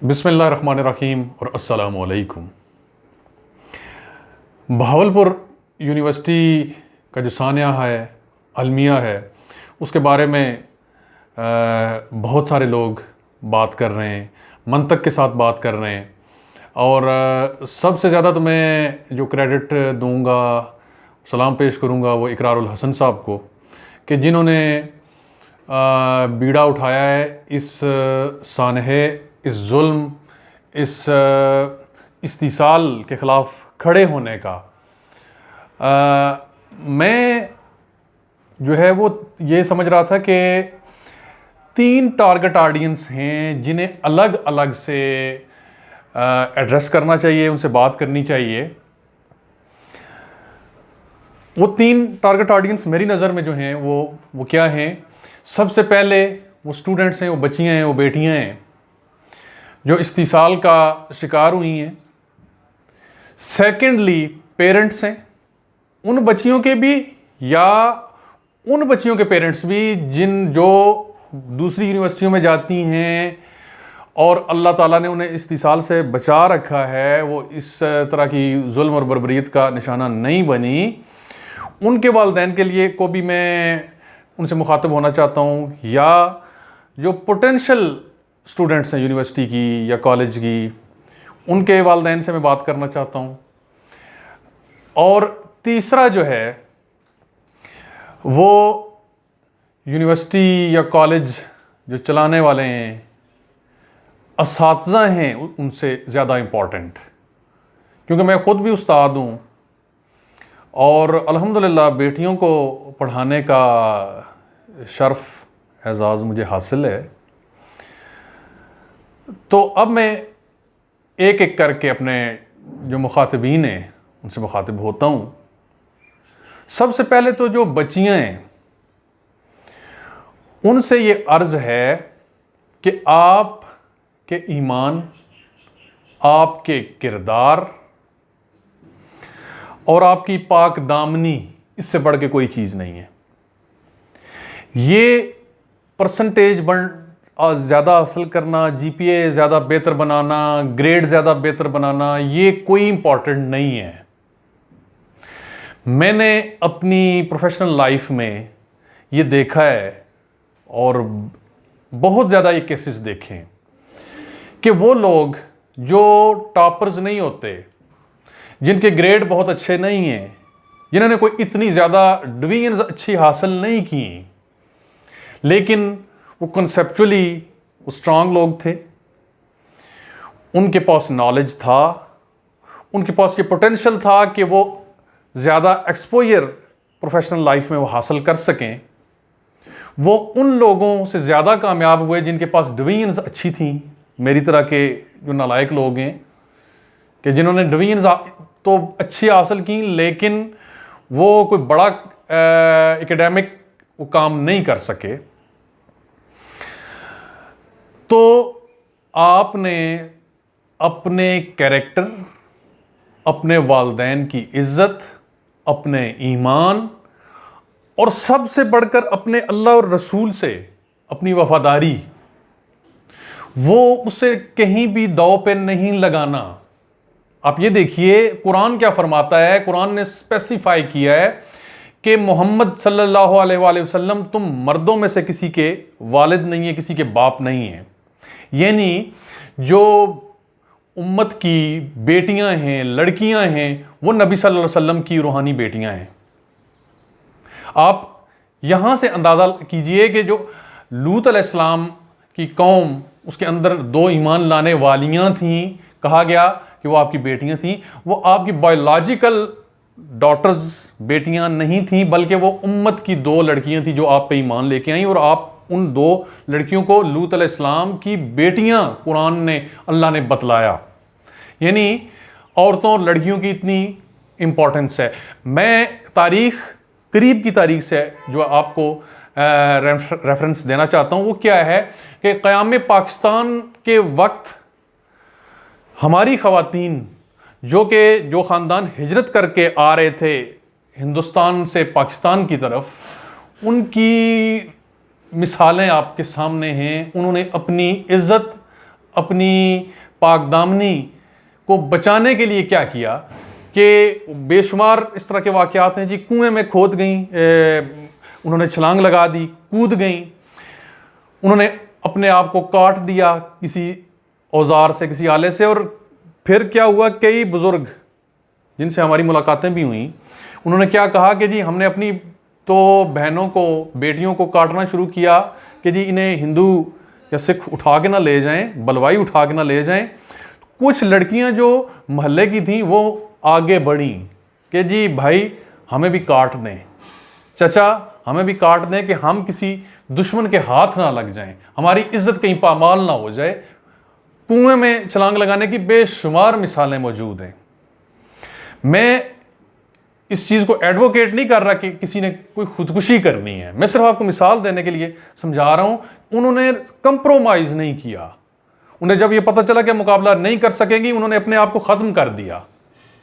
बिस्मिल्लाहिर्रहमानिर्रहीम और अस्सलामु अलैकुम। बहावलपुर यूनिवर्सिटी का जो सानिया है, अलमिया है, उसके बारे में बहुत सारे लोग बात कर रहे हैं, मंतक के साथ बात कर रहे हैं। और सबसे ज़्यादा तो मैं जो क्रेडिट दूंगा, सलाम पेश करूंगा वो इकरारुल हसन साहब को, कि जिन्होंने बीड़ा उठाया है इस सानहे, इस जुल्म, इस इस्तिसाल के ख़िलाफ़ खड़े होने का। मैं जो है वो ये समझ रहा था कि 3 टारगेट ऑडियंस हैं जिन्हें अलग अलग से एड्रेस करना चाहिए, उनसे बात करनी चाहिए। वो 3 टारगेट ऑडियंस मेरी नज़र में जो हैं वो क्या हैं? सबसे पहले वो स्टूडेंट्स हैं, वो बच्चियाँ हैं, वो बेटियाँ हैं जो इस्तिसाल का शिकार हुई हैं। सेकेंडली पेरेंट्स हैं, उन बच्चियों के भी या उन बच्चियों के पेरेंट्स भी जो दूसरी यूनिवर्सिटियों में जाती हैं और अल्लाह ताला ने उन्हें इस्तिसाल से बचा रखा है, वो इस तरह की जुल्म और बर्बरियत का निशाना नहीं बनी। उनके वालिदैन के लिए को भी मैं उनसे मुखातिब होना चाहता हूँ, या जो पोटेंशियल स्टूडेंट्स हैं यूनिवर्सिटी की या कॉलेज की, उनके वालिदैन से मैं बात करना चाहता हूँ। और तीसरा जो है वो यूनिवर्सिटी या कॉलेज जो चलाने वाले हैं, असातिज़ा हैं, उनसे ज़्यादा इम्पॉर्टेंट, क्योंकि मैं ख़ुद भी उस्ताद हूँ और अल्हम्दुलिल्लाह बेटियों को पढ़ाने का शर्फ़ एज़ाज़ मुझे हासिल है। तो अब मैं एक एक करके अपने जो मुखातिबीन हैं उनसे मुखातिब होता हूँ। सबसे पहले तो जो बच्चियाँ हैं उनसे ये अर्ज़ है कि आपके ईमान, आपके किरदार और आपकी पाक दामनी, इससे बढ़ के कोई चीज़ नहीं है। ये परसेंटेज ज़्यादा हासिल करना, जीपीए ज़्यादा बेहतर बनाना, ग्रेड ज़्यादा बेहतर बनाना, ये कोई इम्पॉर्टेंट नहीं है। मैंने अपनी प्रोफेशनल लाइफ में ये देखा है और बहुत ज़्यादा ये केसेस देखे हैं कि वो लोग जो टॉपर्स नहीं होते, जिनके ग्रेड बहुत अच्छे नहीं हैं, जिन्होंने कोई इतनी ज़्यादा डिवीजन्स अच्छी हासिल नहीं की, लेकिन वो कंसेप्चुअली वो स्ट्रांग लोग थे, उनके पास नॉलेज था, उनके पास ये पोटेंशियल था कि वो ज़्यादा एक्सपोजर प्रोफेशनल लाइफ में वो हासिल कर सकें। वो उन लोगों से ज़्यादा कामयाब हुए जिनके पास डिवीजन्स अच्छी थी। मेरी तरह के जो नालायक लोग हैं कि जिन्होंने डिवीजन्स तो अच्छी हासिल की, लेकिन वो कोई बड़ा एकेडमिक वो काम नहीं कर सके। तो आपने अपने कैरेक्टर, अपने वालिदैन की इज़्ज़त, अपने ईमान और सबसे बढ़कर अपने अल्लाह और रसूल से अपनी वफादारी, वो उसे कहीं भी दांव पे नहीं लगाना। आप ये देखिए कुरान क्या फरमाता है। कुरान ने स्पेसिफाई किया है कि मोहम्मद सल्लल्लाहु अलैहि वसल्लम तुम मर्दों में से किसी के वालिद नहीं है, किसी के बाप नहीं है। यानी जो उम्मत की बेटियां हैं, लड़कियां हैं, वो नबी सल्लल्लाहु अलैहि वसल्लम की रूहानी बेटियां हैं। आप यहां से अंदाज़ा कीजिए कि जो लूत अलैहिस्सलाम की कौम, उसके अंदर 2 ईमान लाने वालियां थीं, कहा गया कि वो आपकी बेटियां थीं। वो आपकी बायोलॉजिकल डॉटर्स, बेटियां नहीं थीं, बल्कि वो उम्मत की 2 लड़कियां थीं जो आप पे ईमान लेके आई, और आप उन 2 लड़कियों को लूत अलैहिस्सलाम की बेटियां कुरान ने, अल्लाह ने बतलाया। यानी औरतों और लड़कियों की इतनी इंपॉर्टेंस है। मैं तारीख, करीब की तारीख से जो आपको रेफरेंस देना चाहता हूँ, वो क्या है कि क़याम पाकिस्तान के वक्त हमारी ख़वातीन जो ख़ानदान हिजरत करके आ रहे थे हिंदुस्तान से पाकिस्तान की तरफ, उनकी मिसालें आपके सामने हैं। उन्होंने अपनी इज़्ज़त, अपनी पाकदामनी को बचाने के लिए क्या किया कि बेशुमार इस तरह के वाक़यात हैं जी। कुएं में खोद गई, उन्होंने छलांग लगा दी, कूद गई, उन्होंने अपने आप को काट दिया किसी औजार से, किसी आले से। और फिर क्या हुआ, कई बुज़ुर्ग जिनसे हमारी मुलाकातें भी हुई, उन्होंने क्या कहा कि जी हमने अपनी तो बहनों को, बेटियों को काटना शुरू किया कि जी इन्हें हिंदू या सिख उठा के ना ले जाएं, बलवाई उठा के ना ले जाएं। कुछ लड़कियां जो मोहल्ले की थीं वो आगे बढ़ी कि जी भाई हमें भी काट दें, चचा हमें भी काट दें, कि हम किसी दुश्मन के हाथ ना लग जाएं, हमारी इज्जत कहीं पामाल ना हो जाए। कुएं में छलांग लगाने की बेशुमार मिसालें मौजूद हैं। मैं इस चीज़ को एडवोकेट नहीं कर रहा कि किसी ने कोई खुदकुशी करनी है, मैं सिर्फ आपको मिसाल देने के लिए समझा रहा हूं। उन्होंने कंप्रोमाइज़ नहीं किया। उन्हें जब ये पता चला कि मुकाबला नहीं कर सकेंगी, उन्होंने अपने आप को ख़त्म कर दिया,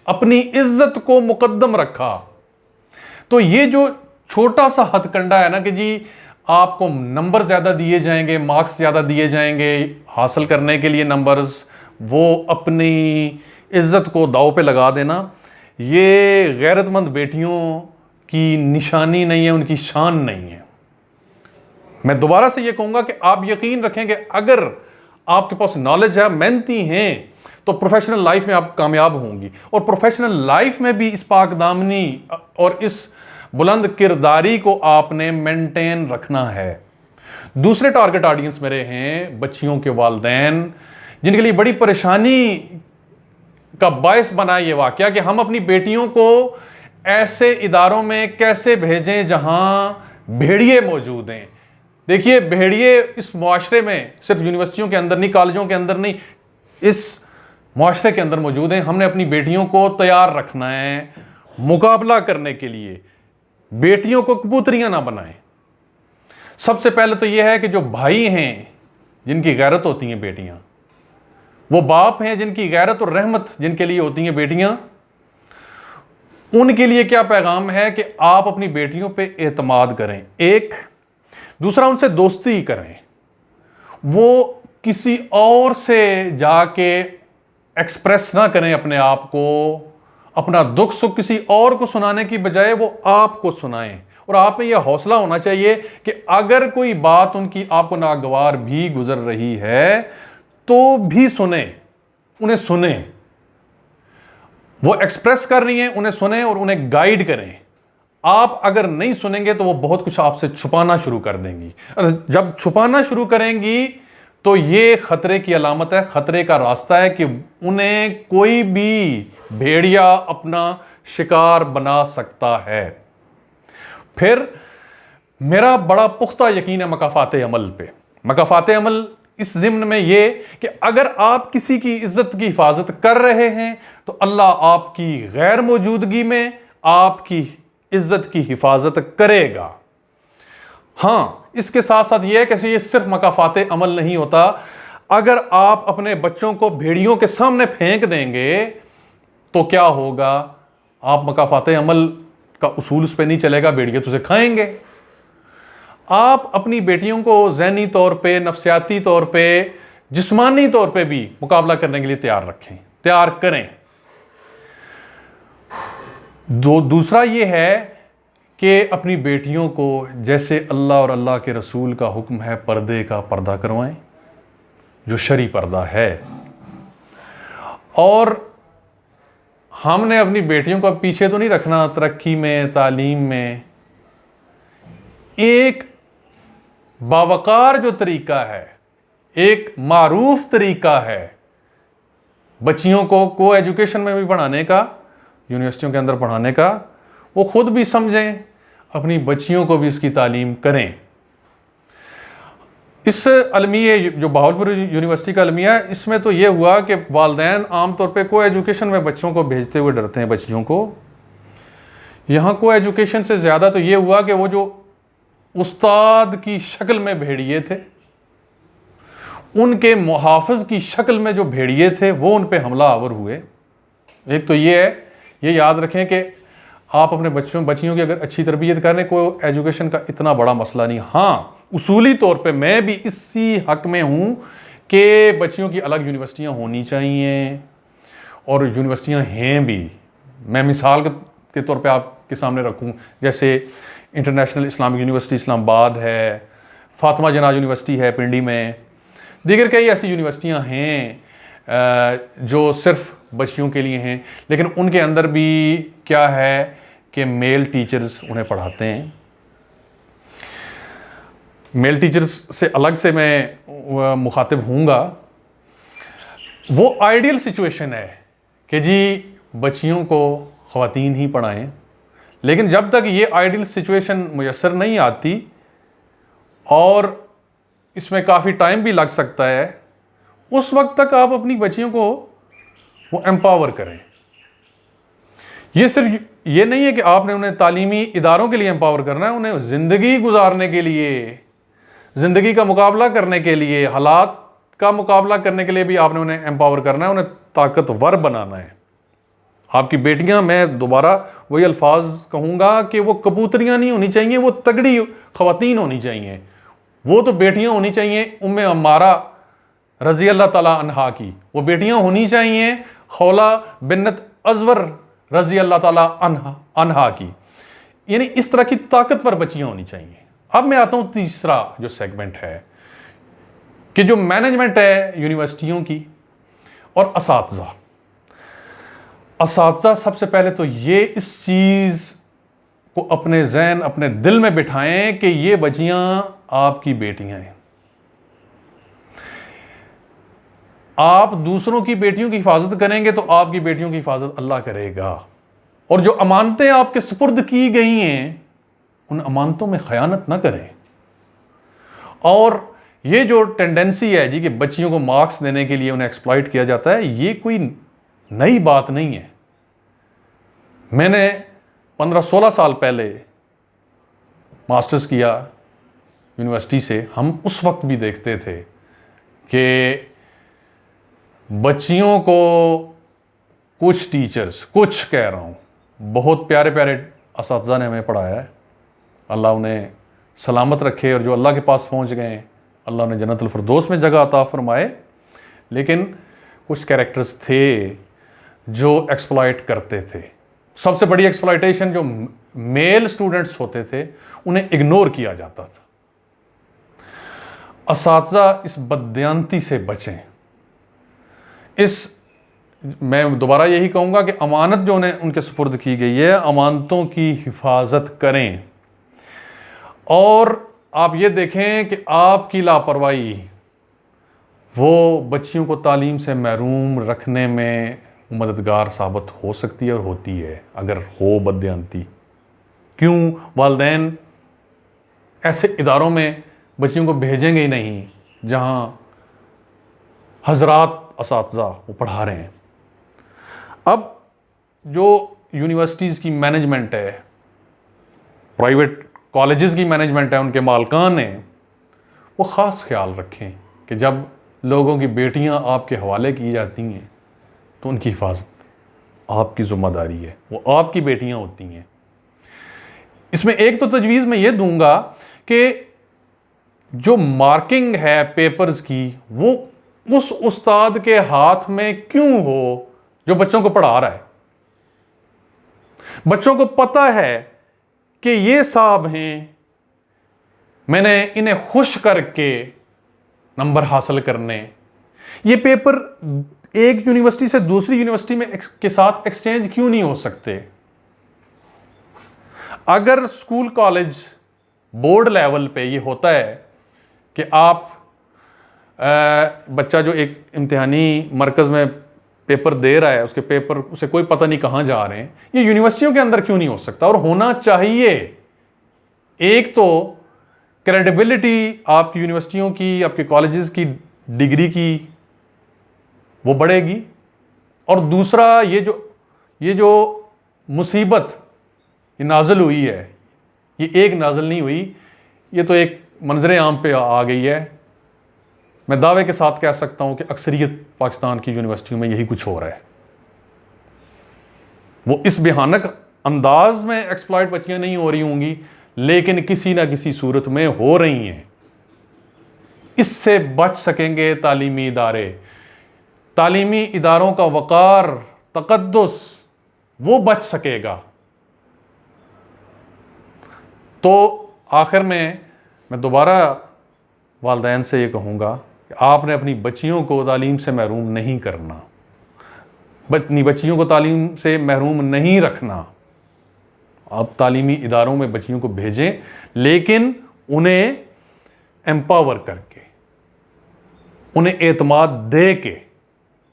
अपनी इज्जत को मुकद्दम रखा। तो ये जो छोटा सा हथकंडा है ना कि जी आपको नंबर ज़्यादा दिए जाएंगे, मार्क्स ज़्यादा दिए जाएंगे हासिल करने के लिए नंबर्स, वो अपनी इज्जत को दांव पे लगा देना, ये गैरतमंद बेटियों की निशानी नहीं है, उनकी शान नहीं है। मैं दोबारा से ये कहूँगा कि आप यकीन रखें कि अगर आपके पास नॉलेज है, मेहनती हैं, तो प्रोफेशनल लाइफ में आप कामयाब होंगी। और प्रोफेशनल लाइफ में भी इस पाकदामनी और इस बुलंद किरदारी को आपने मेंटेन रखना है। दूसरे टारगेट ऑडियंस मेरे हैं बच्चियों के वालिदैन, जिनके लिए बड़ी परेशानी का बायस बना ये वाकया कि हम अपनी बेटियों को ऐसे इदारों में कैसे भेजें जहां भेड़िए मौजूद हैं। देखिए, भेड़िए इस मुआशरे में सिर्फ यूनिवर्सिटियों के अंदर नहीं, कॉलेजों के अंदर नहीं, इस मुआशरे के अंदर मौजूद हैं। हमने अपनी बेटियों को तैयार रखना है मुकाबला करने के लिए। बेटियों को कबूतरियां ना बनाएं। सबसे पहले तो यह है कि जो भाई हैं जिनकी गैरत होती हैं बेटियां, वो बाप हैं जिनकी गैरत और रहमत जिनके लिए होती हैं बेटियां, उनके लिए क्या पैगाम है कि आप अपनी बेटियों पे एतमाद करें। एक दूसरा, उनसे दोस्ती करें। वो किसी और से जाके एक्सप्रेस ना करें अपने आप को, अपना दुख सुख किसी और को सुनाने की बजाय वो आपको सुनाएं। और आप में यह हौसला होना चाहिए कि अगर कोई बात उनकी आपको नागवार भी गुजर रही है तो भी सुने, उन्हें सुने। वो एक्सप्रेस कर रही हैं, उन्हें सुने और उन्हें गाइड करें। आप अगर नहीं सुनेंगे तो वो बहुत कुछ आपसे छुपाना शुरू कर देंगी। और जब छुपाना शुरू करेंगी तो ये खतरे की अलामत है, खतरे का रास्ता है कि उन्हें कोई भी भेड़िया अपना शिकार बना सकता है। फिर मेरा बड़ा पुख्ता यकीन है मकाफात अमल पे। मकाफात अमल इस ज़िम्न में ये कि अगर आप किसी की इज्जत की हिफाजत कर रहे हैं तो अल्लाह आपकी गैर मौजूदगी में आपकी इज्जत की हिफाजत करेगा। हाँ, इसके साथ साथ यह है कि ये सिर्फ मकाफात अमल नहीं होता। अगर आप अपने बच्चों को भेड़ियों के सामने फेंक देंगे तो क्या होगा, आप मकाफात अमल का उसूल उस पर नहीं चलेगा, भेड़िए तुझे खाएंगे। आप अपनी बेटियों को ज़हनी तौर पे, नफ्सियाती तौर पे, जिस्मानी तौर पे भी मुकाबला करने के लिए तैयार रखें, तैयार करें। दूसरा ये है कि अपनी बेटियों को जैसे अल्लाह और अल्लाह के रसूल का हुक्म है पर्दे का, पर्दा करवाएं, जो शरी पर्दा है। और हमने अपनी बेटियों को पीछे तो नहीं रखना तरक्की में, तालीम में। एक बावकार जो तरीका है, एक मारूफ तरीका है बच्चियों को एजुकेशन में भी पढ़ाने का, यूनिवर्सिटियों के अंदर पढ़ाने का, वो खुद भी समझें, अपनी बच्चियों को भी उसकी तालीम करें। इस अलमिया जो बहावलपुर यूनिवर्सिटी का अलमिया है, इसमें तो ये हुआ कि वालिदैन आमतौर पे को एजुकेशन में बच्चों को भेजते हुए डरते हैं बच्चियों को। यहाँ को एजुकेशन से ज़्यादा तो ये हुआ कि वो जो उस्ताद की शक्ल में भेड़िए थे, उनके मुहाफ़िज़ की शक्ल में जो भेड़िए थे, वो उन पे हमला आवर हुए। एक तो ये है, ये याद रखें कि आप अपने बच्चियों की अगर अच्छी तरबियत करें, कोई एजुकेशन का इतना बड़ा मसला नहीं। हाँ, उसूली तौर पे मैं भी इसी हक में हूँ कि बच्चियों की अलग यूनिवर्सिटियां होनी चाहिए, और यूनिवर्सिटियां हैं भी। मैं मिसाल के तौर पे आपके सामने रखूं, जैसे इंटरनेशनल इस्लामिक यूनिवर्सिटी इस्लामाबाद है, फातिमा जनाज यूनिवर्सिटी है पिंडी में, दीगर कई ऐसी यूनिवर्सिटियां हैं जो सिर्फ बच्चियों के लिए हैं, लेकिन उनके अंदर भी क्या है कि मेल टीचर्स उन्हें पढ़ाते हैं। मेल टीचर्स से अलग से मैं मुखातिब हूँगा। वो आइडियल सिचुएशन है कि जी बच्चियों को ख़वातीन ही पढ़ाएं, लेकिन जब तक ये आइडियल सिचुएशन मुयस्सर नहीं आती, और इसमें काफ़ी टाइम भी लग सकता है, उस वक्त तक आप अपनी बच्चियों को वो एम्पावर करें। ये सिर्फ ये नहीं है कि आपने उन्हें तालीमी इदारों के लिए एम्पावर करना है, उन्हें ज़िंदगी गुजारने के लिए, ज़िंदगी का मुकाबला करने के लिए, हालात का मुकाबला करने के लिए भी आपने उन्हें एम्पावर करना है, उन्हें ताकतवर बनाना है। आपकी बेटियां, मैं दोबारा वही अल्फाज कहूँगा कि वो कबूतरियाँ नहीं होनी चाहिए, वो तगड़ी ख़वातीन होनी चाहिए। वो तो बेटियां होनी चाहिए उम्मे अम्मारा रज़ी अल्लाह ताला अन्हा की, वो बेटियां होनी चाहिए खौला बिन्नत अज़वर रज़ी अल्लाह ताला अन्हा की। यानी इस तरह की ताकतवर बच्चियां होनी चाहिए। अब मैं आता हूं तीसरा जो सेगमेंट है कि जो मैनेजमेंट है यूनिवर्सिटियों की और असातिज़ा सबसे पहले तो ये इस चीज़ को अपने ज़हन, अपने दिल में बिठाएं कि ये बच्चियां आपकी बेटियां हैं। आप दूसरों की बेटियों की हिफाजत करेंगे तो आपकी बेटियों की हिफाजत अल्लाह करेगा, और जो अमानतें आपके सुपुर्द की गई हैं उन अमानतों में खयानत ना करें। और ये जो टेंडेंसी है जी कि बच्चियों को मार्क्स देने के लिए उन्हें एक्सप्लॉइट किया जाता है, ये कोई नई बात नहीं है। मैंने 15-16 साल पहले मास्टर्स किया यूनिवर्सिटी से। हम उस वक्त भी देखते थे कि बच्चियों को कुछ टीचर्स, कुछ कह रहा हूँ, बहुत प्यारे प्यारे असातिज़ा ने हमें पढ़ाया है, अल्लाह उन्हें सलामत रखे, और जो अल्लाह के पास पहुँच गए अल्लाह उन्हें जन्नतुल फिरदौस में जगह अता फरमाए। लेकिन कुछ कैरेक्टर्स थे जो एक्सप्लॉइट करते थे। सबसे बड़ी एक्सप्लॉइटेशन, जो मेल स्टूडेंट्स होते थे उन्हें इग्नोर किया जाता था। असातिज़ा इस बददियानती से बचें। मैं दोबारा यही कहूँगा कि अमानत जो उन्हें उनके सुपुर्द की गई है, अमानतों की हिफाजत करें। और आप ये देखें कि आपकी लापरवाही वो बच्चियों को तालीम से महरूम रखने में मददगार साबित हो सकती है और होती है। अगर हो बददियानती, क्यों वालिदैन ऐसे इदारों में बच्चियों को भेजेंगे ही नहीं जहाँ हजरात असातिज़ा वो पढ़ा रहे हैं। अब जो यूनिवर्सिटीज़ की मैनेजमेंट है, प्राइवेट कॉलेजेस की मैनेजमेंट है, उनके मालकान हैं, वो ख़ास ख्याल रखें कि जब लोगों की बेटियां आपके हवाले की जाती हैं तो उनकी हिफाजत आपकी ज़िम्मेदारी है, वो आपकी बेटियां होती हैं। इसमें एक तो तजवीज़ मैं ये दूंगा कि जो मार्किंग है पेपर्स की, वो उस उस्ताद के हाथ में क्यों हो जो बच्चों को पढ़ा रहा है। बच्चों को पता है कि ये साहब हैं, मैंने इन्हें खुश करके नंबर हासिल करने। ये पेपर एक यूनिवर्सिटी से दूसरी यूनिवर्सिटी में के साथ एक्सचेंज क्यों नहीं हो सकते। अगर स्कूल कॉलेज बोर्ड लेवल पे ये होता है कि आप बच्चा जो एक इम्तिहानी मरकज़ में पेपर दे रहा है, उसके पेपर उसे कोई पता नहीं कहाँ जा रहे हैं, ये यूनिवर्सिटियों के अंदर क्यों नहीं हो सकता। और होना चाहिए। एक तो क्रेडिबिलिटी आपकी यूनिवर्सिटियों की, आपके कॉलेजेस की डिग्री की वो बढ़ेगी, और दूसरा ये जो मुसीबत ये नाज़िल हुई है, ये एक नाज़िल नहीं हुई, ये तो एक मंजरे आम पे आ गई है। मैं दावे के साथ कह सकता हूं कि अक्सरियत पाकिस्तान की यूनिवर्सिटियों में यही कुछ हो रहा है। वो इस भयानक अंदाज में एक्सप्लॉइट बच्चियां नहीं हो रही होंगी, लेकिन किसी ना किसी सूरत में हो रही हैं। इससे बच सकेंगे तालीमी इदारे। तालीमी इदारों का वक़ार, तक़द्दुस वो बच सकेगा। तो आखिर में मैं दोबारा वालिदैन से ये कहूँगा कि आपने अपनी बच्चियों को तालीम से महरूम नहीं करना, अपनी बच्चियों को तालीम से महरूम नहीं रखना। आप तालीमी इदारों में बच्चियों को भेजें, लेकिन उन्हें एम्पावर करके, उन्हें एतमाद दे के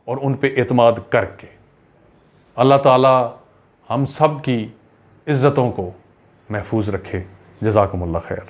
और उन पे एतमाद करके। अल्लाह ताला हम सब की इज़्ज़तों को महफूज रखे। जज़ाकुमुल्लाह खैर।